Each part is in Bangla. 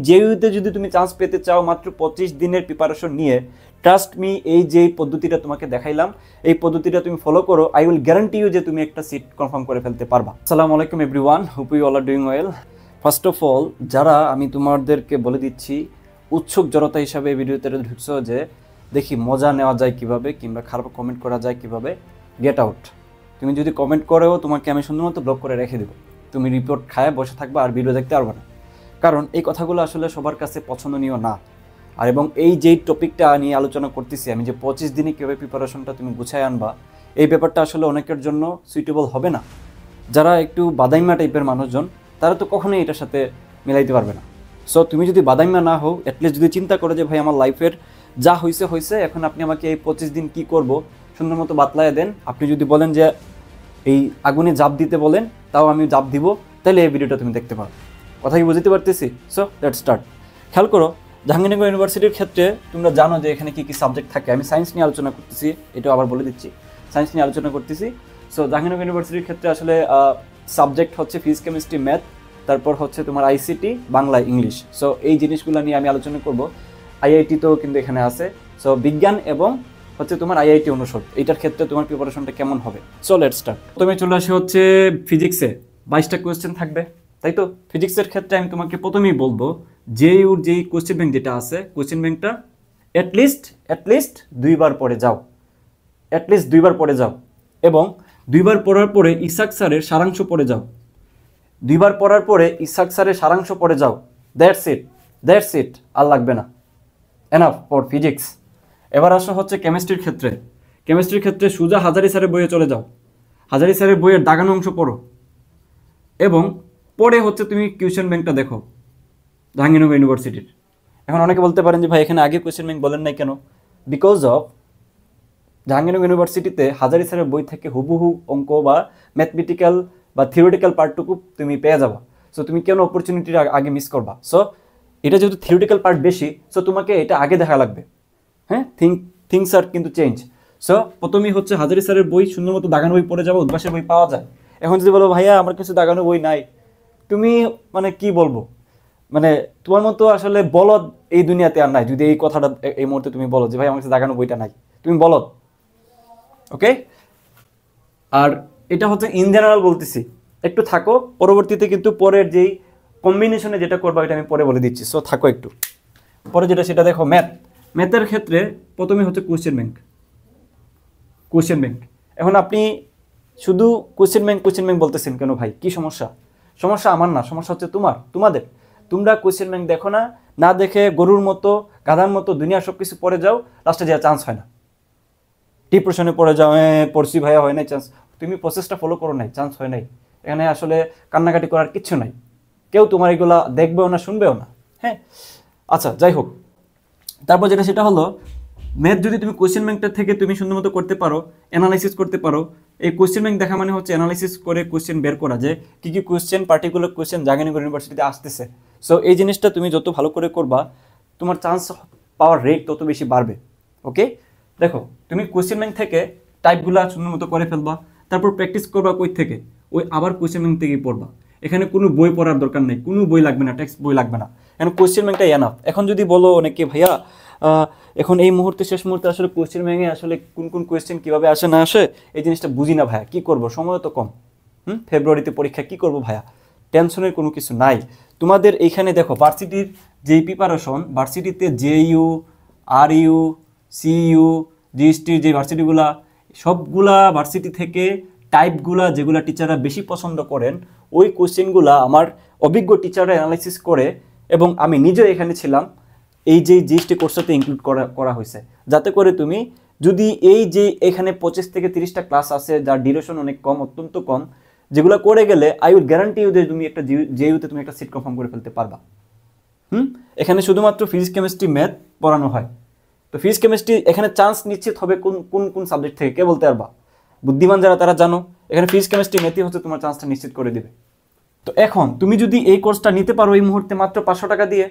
জেইউতে যদি তুমি চান্স পেতে চাও মাত্র 25 দিনের প্রিপারেশন নিয়ে, ট্রাস্ট মি, এই যে পদ্ধতিটা তোমাকে দেখাইলাম এই পদ্ধতিটা তুমি ফলো করো, আই উইল গ্যারান্টি ইউ যে তুমি একটা সিট কনফার্ম করে ফেলতে পারবা। আসসালামু আলাইকুম everyone, hope you all are doing well. First of all, যারা আমি তোমাদেরকে বলে দিচ্ছি উৎসুক জনতা হিসাবে এই ভিডিওতে ঢুকছো যে দেখি মজা নেওয়া যায় কিভাবে, কিংবা খারাপ কমেন্ট করা যায় কিভাবে, গেট আউট। তুমি যদি কমেন্ট করেও তোমাকে আমি সুন্দর মতো ব্লক করে রেখে দেবো, তুমি রিপোর্ট খায় বসে থাকবা আর ভিডিও দেখতে পারবে না। কারণ এই কথাগুলো আসলে সবার কাছে পছন্দনীয় না। আর এবং এই যেই টপিকটা নিয়ে আলোচনা করতেছি আমি, যে 25 দিনে কীভাবে প্রিপারেশনটা তুমি গুছায় আনবা, এই ব্যাপারটা আসলে অনেকের জন্য সুইটেবল হবে না। যারা একটু বাদাইমা টাইপের মানুষজন তারা তো কখনোই এটার সাথে মিলাইতে পারবে না। সো তুমি যদি বাদাইমা না হও, অ্যাটলিস্ট যদি চিন্তা করো যে ভাই আমার লাইফের যা হয়েছে হয়েছে, এখন আপনি আমাকে এই 25 দিন কী করব সুন্দর মতো বাতলায় দেন। আপনি যদি বলেন যে এই আগুনে জাপ দিতে বলেন, তাও আমি জাপ দিব, তাহলে এই ভিডিওটা তুমি দেখতে পারো। কথা কি বুঝতে পারতেছি? So let's start. খেয়াল করো, জাহাঙ্গীরনগর ইউনিভার্সিটির ক্ষেত্রে তোমরা জানো যে এখানে কী কী সাবজেক্ট থাকে। আমি সায়েন্স নিয়ে আলোচনা করতেছি, এটাও আবার বলে দিচ্ছি, সায়েন্স নিয়ে আলোচনা করতেছি। সো জাহাঙ্গীরনগর ইউনিভার্সিটির ক্ষেত্রে আসলে সাবজেক্ট হচ্ছে ফিজিক্স, কেমিস্ট্রি, ম্যাথ, তারপর হচ্ছে তোমার আইসিটি, বাংলা, ইংলিশ। সো এই জিনিসগুলো নিয়ে আমি আলোচনা করব। আইআইটিতেও কিন্তু এখানে আছে। সো বিজ্ঞান এবং হচ্ছে তোমার আইআইটি অনুষদ, এইটার ক্ষেত্রে তোমার প্রিপারেশনটা কেমন হবে। So let's start. প্রথমে চলে আসি হচ্ছে ফিজিক্সে 22টা কোয়েশ্চেন থাকবে, তাই তো? ফিজিক্সের ক্ষেত্রে আমি তোমাকে প্রথমেই বলবো জেইউর যেই কোয়েশ্চেন ব্যাংক যেটা আছে, কোয়েশ্চেন ব্যাংকটা অ্যাটলিস্ট 2বার পড়ে যাও, অ্যাটলিস্ট 2বার পড়ে যাও। এবং 2বার পড়ার পরে ইসাক স্যারের সারাংশ পড়ে যাও, 2বার পড়ার পরে ইসাক স্যারের সারাংশ পড়ে যাও। দ্যাটস ইট, আর লাগবে না, এনাফ ফর ফিজিক্স। এবার আসা হচ্ছে কেমিস্ট্রির ক্ষেত্রে। কেমিস্ট্রির ক্ষেত্রে সোজা হাজারি স্যারের বইয়ে চলে যাও, হাজারি স্যারের বইয়ের দাগানো অংশ পড়ো, এবং পরে হচ্ছে তুমি কোয়েশ্চেন ব্যাংকটা দেখো জাহাঙ্গীরনগর ইউনিভার্সিটির। এখন অনেকে বলতে পারেন যে ভাই এখানে আগে কোয়েশ্চেন ব্যাংক বলেন নাই কেন? বিকজ অফ জাহাঙ্গীরনগর ইউনিভার্সিটিতে হাজারি স্যারের বই থেকে হুবহু অঙ্ক বা ম্যাথমেটিক্যাল বা থিওরিটিক্যাল পার্টটুকু তুমি পেয়ে যাবা। সো তুমি কেন অপরচুনিটিটা আগে মিস করবা? সো এটা যেহেতু থিওরিটিক্যাল পার্ট বেশি, সো তোমাকে এটা আগে দেখা লাগবে। হ্যাঁ, থিংস আর কিন্তু চেঞ্জ। সো প্রথমেই হচ্ছে হাজারি স্যারের বই সুন্দর মতো দাগানো বই পড়ে যাবো, উদ্ভাসের বই পাওয়া যায়। এখন যদি বলো ভাইয়া আমার কিছু দাগানো বই নাই, তুমি মানে কি বলবো, মানে তোমার মতো আসলে বলদ এই দুনিয়াতে আর নাই। যদি এই কথাটা এই মুহূর্তে তুমি বলো যে ভাই আমার কাছে দাগানো বইটা নাই, তুমি বলদ। ওকে, আর এটা হচ্ছে ইন জেনারেল বলতেছি, একটু থাকো, পরবর্তীতে কিন্তু পরের যেই কম্বিনেশনে যেটা করবা এটা আমি পরে বলে দিচ্ছি। সো থাকো একটু, পরে যেটা সেটা দেখো। ম্যাথের ক্ষেত্রে প্রথমে হচ্ছে কোয়েশ্চেন ব্যাংক। এখন আপনি শুধু কোয়েশ্চেন ব্যাংক বলতেছেন কেন ভাই? কি সমস্যা? সমস্যা আমার না, সমস্যা হচ্ছে তোমাদের। তোমরা কোয়েশ্চেন ব্যাংক দেখো না, না দেখে গরুর মতো গাধার মতো দুনিয়ার সব কিছু পড়ে যাও, লাস্টে যা চান্স হয় না, ডিপ্রেশনে পড়ে যাও, পড়ছি ভাইয়া হয় নাই চান্স। তুমি প্রসেসটা ফলো করো নাই, চান্স হয় নাই। এখানে আসলে কান্নাকাটি করার কিচ্ছু নাই, কেউ তোমার এগুলা দেখবেও না, শুনবেও না। হ্যাঁ, আচ্ছা যাই হোক। তারপর যেটা সেটা হলো ম্যাথ যদি তুমি কোয়েশ্চেন ব্যাংকটা থেকে তুমি সুন্দর মতো করতে পারো, অ্যানালাইসিস করতে পারো। এই কোয়েশ্চেন ব্যাংক দেখা মানে হচ্ছে অ্যানালাইসিস করে কোয়েশ্চেন বের করা, যে কী কী কোয়েশ্চেন, পার্টিকুলার কোয়েশ্চেন জাহাঙ্গীরনগর ইউনিভার্সিটিতে আসতেছে। সো এই জিনিসটা তুমি যত ভালো করে করবা, তোমার চান্স পাওয়ার রেট তত বেশি বাড়বে। ওকে, দেখো তুমি কোয়েশ্চেন ব্যাংক থেকে টাইপগুলো সুন্দর মতো করে ফেলবা, তারপর প্র্যাকটিস করবা কই থেকে, ওই আবার কোয়েশ্চেন ব্যাংক থেকেই পড়বা। এখানে কোনো বই পড়ার দরকার নেই, কোনো বই লাগবে না, টেক্সট বই লাগবে না, এখন কোয়েশ্চেন ব্যাংকটা এনাফ। এখন যদি বলো অনেকে ভাইয়া এখন এই মুহূর্তে শেষ মুহূর্তে আসলে কোয়েশ্চেন ব্যাংকে আসলে কোন কোয়েশ্চেন কীভাবে আসে না আসে এই জিনিসটা বুঝি না ভাইয়া, কী করবো, সময় তো কম। ফেব্রুয়ারিতে পরীক্ষা, কী করবো ভাইয়া? টেনশনের কোনো কিছু নাই। তোমাদের এইখানে দেখো ভার্সিটির যেই প্রিপারেশন, ভার্সিটিতে জেইউ, আরইউ, সিইউ, জিএসটির যে ভার্সিটিগুলা, সবগুলা ভার্সিটি থেকে টাইপগুলা যেগুলা টিচাররা বেশি পছন্দ করেন, ওই কোয়েশ্চেনগুলা আমার অভিজ্ঞ টিচাররা অ্যানালাইসিস করে, এবং আমি নিজেও এখানে ছিলাম, এই যে জিএসটি কোর্সটাতে ইনক্লুড করা হয়েছে, যাতে করে তুমি যদি এই যে এখানে 25 থেকে 30টা ক্লাস আছে যার ডিউরেশন অনেক কম, অত্যন্ত কম, যেগুলো করে গেলে আই উইল গ্যারান্টি ইউ যে তুমি একটা জেইউতে তুমি একটা সিট কনফার্ম করে ফেলতে পারবা। এখানে শুধুমাত্র ফিজিক্স, কেমিস্ট্রি, ম্যাথ পড়ানো হয়। তো ফিজিক্স, কেমিস্ট্রি এখানে চান্স নিশ্চিত হবে কোন সাবজেক্ট থেকে, কে বলতে পারবা? বুদ্ধিমান যারা তারা জানো, এখানে ফিজিক্স, কেমিস্ট্রি, ম্যাথই হচ্ছে তোমার চান্সটা নিশ্চিত করে দেবে। তো এখন তুমি যদি এই কোর্সটা নিতে পারো এই মুহূর্তে মাত্র 500 টাকা দিয়ে,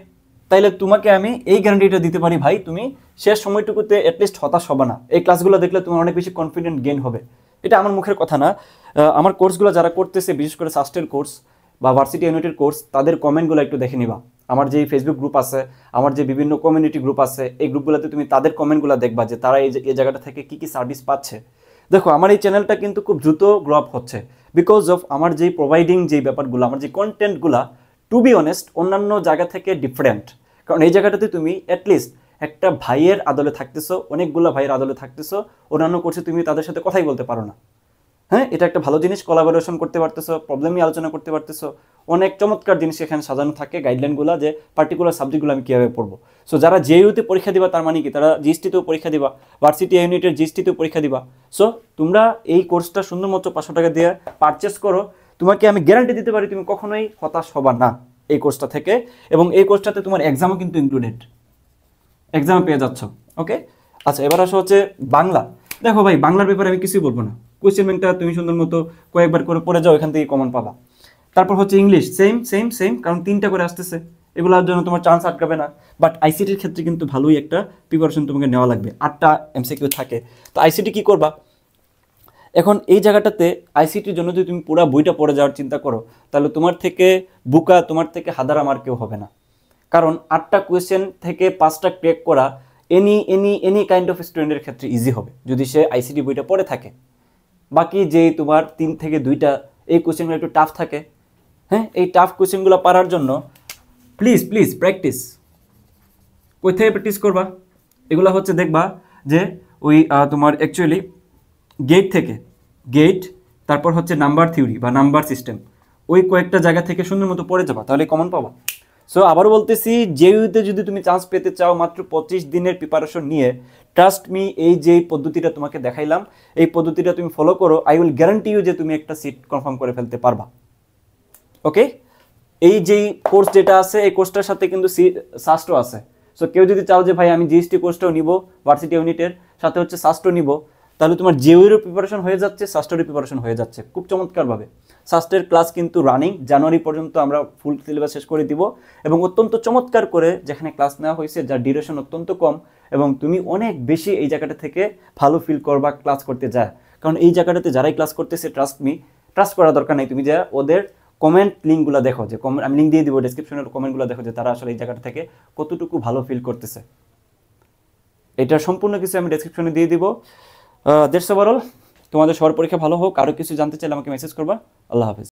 তাইলে তোমাকে আমি এই গ্যারান্টিটা দিতে পারি ভাই, তুমি শেষ সময়টুকুতে অ্যাটলিস্ট হতাশ হবে না। এই ক্লাসগুলো দেখলে তোমার অনেক বেশি কনফিডেন্ট গেইন হবে। এটা আমার মুখের কথা না, আমার কোর্সগুলো যারা করতেছে, বিশেষ করে সাস্টের কোর্স বা ভার্সিটি ইউনিটের কোর্স, তাদের কমেন্টগুলো একটু দেখে নিবা। আমার যে ফেসবুক গ্রুপ আছে, আমার যে বিভিন্ন কমিউনিটি গ্রুপ আছে, এই গ্রুপগুলোতে তুমি তাদের কমেন্টগুলো দেখবা যে তারা এই জায়গাটা থেকে কি কি সার্ভিস পাচ্ছে। দেখো আমার এই চ্যানেলটা কিন্তু খুব দ্রুত গ্রো আপ হচ্ছে বিকজ অফ আমার যে প্রোভাইডিং যে ব্যাপারগুলো, আমার যে কন্টেন্টগুলো টু বি অনেস্ট অন্যান্য জায়গা থেকে ডিফারেন্ট। কারণ এই জায়গাটাতে তুমি অ্যাটলিস্ট একটা ভাইয়ের আদলে থাকতেছো, অনেকগুলো ভাইয়ের আদলে থাকতেছো, অন্যান্য কোর্সে তুমি তাদের সাথে কথাই বলতে পারো না। হ্যাঁ, এটা একটা ভালো জিনিস, কোলাবোরেশন করতে পারতেছো, প্রবলেম নিয়ে আলোচনা করতে পারতেছো, অনেক চমৎকার জিনিস এখানে সাজানো থাকে গাইডলাইনগুলো যে পার্টিকুলার সাবজেক্টগুলো আমি কীভাবে পড়বো। সো যারা জেইউতে পরীক্ষা দিবা তার মানে কি তারা জিএসটিতেও পরীক্ষা দিবা, ভার্সিটি ইউনিটের জিএসটিতেও পরীক্ষা দিবা। সো তোমরা এই কোর্সটা সুন্দর মতো 500 টাকা দিয়ে পারচেস করো, তোমাকে আমি গ্যারান্টি দিতে পারি তুমি কখনোই হতাশ হবা না এই কোর্সটা থেকে। এবং এই কোর্সটাতে তোমার এক্সামও কিন্তু ইনক্লুডেড, এক্সামে পেয়ে যাচ্ছ। ওকে, আচ্ছা এবার আসো হচ্ছে বাংলা। দেখো ভাই, বাংলার ব্যাপারে আমি কিছুই বলবো না, কোয়েশ্চেন ব্যাংকটা তুমি সুন্দর মতো কয়েকবার করে পড়ে যাও, এখান থেকে কমন পাবা। তারপর হচ্ছে ইংলিশ, সেম সেম সেম, কারণ 3টা করে আসতেছে, এগুলোর জন্য তোমার চান্স আটকাবে না। বাট আইসিটির ক্ষেত্রে কিন্তু ভালোই একটা প্রিপারেশন তোমাকে নেওয়া লাগবে, 8টা এমসিকিউ থাকে। তো আইসিটি কি করবা এখন এই জায়গাটাতে? আইসিটির জন্য যদি তুমি পুরো বইটা পড়ে যাওয়ার চিন্তা করো, তাহলে তোমার থেকে বুকা, তোমার থেকে হাদারা মার কেউ হবে না। কারণ 8টা কোয়েশ্চেন থেকে 5টা ক্র্যাক করা এনি কাইন্ড অফ স্টুডেন্টের ক্ষেত্রে ইজি হবে যদি সে আইসিটি বইটা পড়ে থাকে। বাকি যে তোমার 3 থেকে 2টা এই কোয়েশ্চেনগুলো একটু টাফ থাকে। হ্যাঁ, এই টাফ কোয়েশ্চেনগুলো পারার জন্য প্লিজ প্লিজ প্র্যাকটিস। কই থেকে প্র্যাকটিস করবা? এগুলো হচ্ছে দেখবা যে ওই তোমার অ্যাকচুয়ালি গেট থেকে, গেট তারপর হচ্ছে নাম্বার থিওরি বা নাম্বার সিস্টেম, ওই কয়েকটা জায়গা থেকে সুন্দর মতো পড়ে যাবা, তাহলে কমন পাবা। সো আবারও বলতেছি, জেইউতে যদি তুমি চান্স পেতে চাও মাত্র 25 দিনের প্রিপারেশন নিয়ে, ট্রাস্ট মি, এই যে পদ্ধতিটা তোমাকে দেখাইলাম, এই পদ্ধতিটা তুমি ফলো করো, আই উইল গ্যারান্টি ইউ যে তুমি একটা সিট কনফার্ম করে ফেলতে পারবা। ওকে, এই যে কোর্স যেটা আছে এই কোর্সটার সাথে কিন্তু সাস্টও আছে। সো কেউ যদি চাও যে ভাই আমি জিএসটি কোর্সটাও নিব, ভার্সিটি ইউনিটের সাথে হচ্ছে সাস্টও নিব, তাহলে তোমার জেইউরও প্রিপারেশন হয়ে যাচ্ছে, সাস্টেরও প্রিপারেশন হয়ে যাচ্ছে খুব চমৎকারভাবে। সাস্টের ক্লাস কিন্তু রানিং, জানুয়ারি পর্যন্ত আমরা ফুল সিলেবাস শেষ করে দিব, এবং অত্যন্ত চমৎকার করে যেখানে ক্লাস নেওয়া হয়েছে, যার ডিউরেশন অত্যন্ত কম, এবং তুমি অনেক বেশি এই জায়গাটা থেকে ভালো ফিল করবা ক্লাস করতে যায়। কারণ এই জায়গাটাতে যারাই ক্লাস করতেছে, ট্রাস্ট মি, ট্রাস্ট করার দরকার নেই, তুমি যা ওদের কমেন্ট লিঙ্কগুলো দেখো, যে আমি লিঙ্ক দিয়ে দিব ডেসক্রিপশনের, কমেন্টগুলো দেখো যে তারা আসলে এই জায়গাটা থেকে কতটুকু ভালো ফিল করতেছে। এটা সম্পূর্ণ কিছু আমি ডেসক্রিপশনে দিয়ে দিব। That's overall. তোমাদের সবার পরীক্ষা ভালো হোক। আরও কিছু জানতে চাইলে আমাকে মেসেজ করবা। আল্লাহ হাফেজ।